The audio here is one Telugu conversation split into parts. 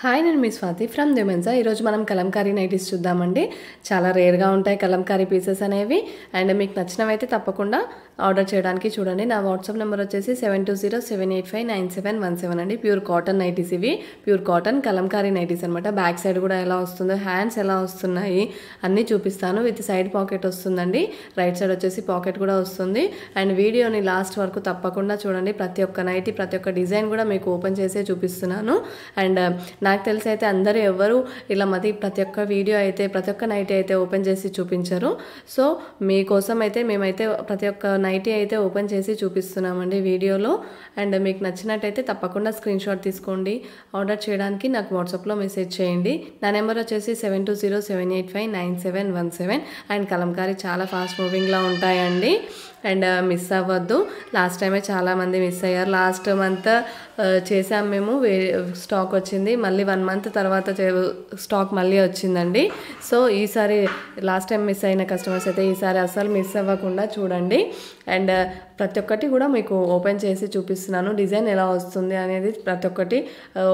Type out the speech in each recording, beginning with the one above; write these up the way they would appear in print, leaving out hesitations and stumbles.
హాయ్ నేను మీ స్వాతి ఫ్రమ్ దిమెన్సా. ఈరోజు మనం కలంకారీ నైటీస్ చూద్దామండి. చాలా రేర్గా ఉంటాయి కలంకారీ పీసెస్ అనేవి. అండ్ మీకు నచ్చినవైతే తప్పకుండా ఆర్డర్ చేయడానికి చూడండి. నా వాట్సాప్ నెంబర్ వచ్చేసి 7207859717 అండి. ప్యూర్ కాటన్ నైటీస్ ఇవి. ప్యూర్ కాటన్ కలంకారీ నైటీస్ అనమాట. బ్యాక్ సైడ్ కూడా ఎలా వస్తుందో, హ్యాండ్స్ ఎలా వస్తున్నాయి అన్నీ చూపిస్తాను. విత్ సైడ్ పాకెట్ వస్తుందండి. రైట్ సైడ్ వచ్చేసి పాకెట్ కూడా వస్తుంది. అండ్ వీడియోని లాస్ట్ వరకు తప్పకుండా చూడండి. ప్రతి ఒక్క నైటీ, ప్రతి ఒక్క డిజైన్ కూడా మీకు ఓపెన్ చేసే చూపిస్తున్నాను. అండ్ నాకు తెలిసి అయితే అందరూ ఎవరు ఇలా ప్రతి ఒక్క వీడియో అయితే, ప్రతి ఒక్క నైటీ అయితే ఓపెన్ చేసి చూపించరు. సో మీకోసం అయితే మేమైతే ప్రతి ఒక్క నైటీ అయితే ఓపెన్ చేసి చూపిస్తున్నామండి వీడియోలో. అండ్ మీకు నచ్చినట్టయితే తప్పకుండా స్క్రీన్ షాట్ తీసుకోండి. ఆర్డర్ చేయడానికి నాకు వాట్సాప్లో మెసేజ్ చేయండి. నా నెంబర్ వచ్చేసి 7207859717. అండ్ కలంకారీ చాలా ఫాస్ట్ మూవింగ్లో ఉంటాయండి. అండ్ మిస్ అవ్వద్దు. లాస్ట్ టైమే చాలామంది మిస్ అయ్యారు. లాస్ట్ మంత్ చేసాం మేము, స్టాక్ వచ్చింది. మళ్ళీ 1 మంత్ తర్వాత స్టాక్ మళ్ళీ వచ్చిందండి. సో ఈసారి లాస్ట్ టైం మిస్ అయిన కస్టమర్స్ అయితే ఈసారి అసలు మిస్ అవ్వకుండా చూడండి. అండ్ ప్రతి ఒక్కటి కూడా మీకు ఓపెన్ చేసి చూపిస్తున్నాను. డిజైన్ ఎలా వస్తుంది అనేది ప్రతి ఒక్కటి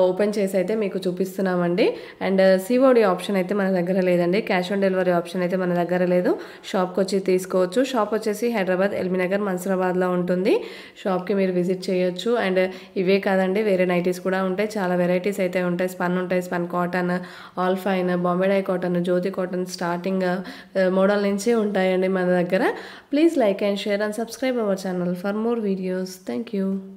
ఓపెన్ చేసి అయితే మీకు చూపిస్తున్నామండి. అండ్ సిఓడి ఆప్షన్ అయితే మన దగ్గర లేదండి. క్యాష్ ఆన్ డెలివరీ ఆప్షన్ అయితే మన దగ్గర లేదు. షాప్కి వచ్చి తీసుకోవచ్చు. షాప్ వచ్చేసి హైదరాబాద్ ఎల్బీనగర్ మన్సూరాబాద్లో ఉంటుంది. షాప్కి మీరు విజిట్ చేయొచ్చు. అండ్ ఇవే కాదండి, వేరే నైటీస్ కూడా ఉంటాయి. చాలా వెరైటీస్ అయితే ఉంటాయి. స్పన్ ఉంటాయి, spun cotton, all fine, Bombay dye cotton, Jyoti cotton, starting model నుంచి ఉంటాయండి మన దగ్గర. Please like and share and subscribe our channel for more videos. Thank you.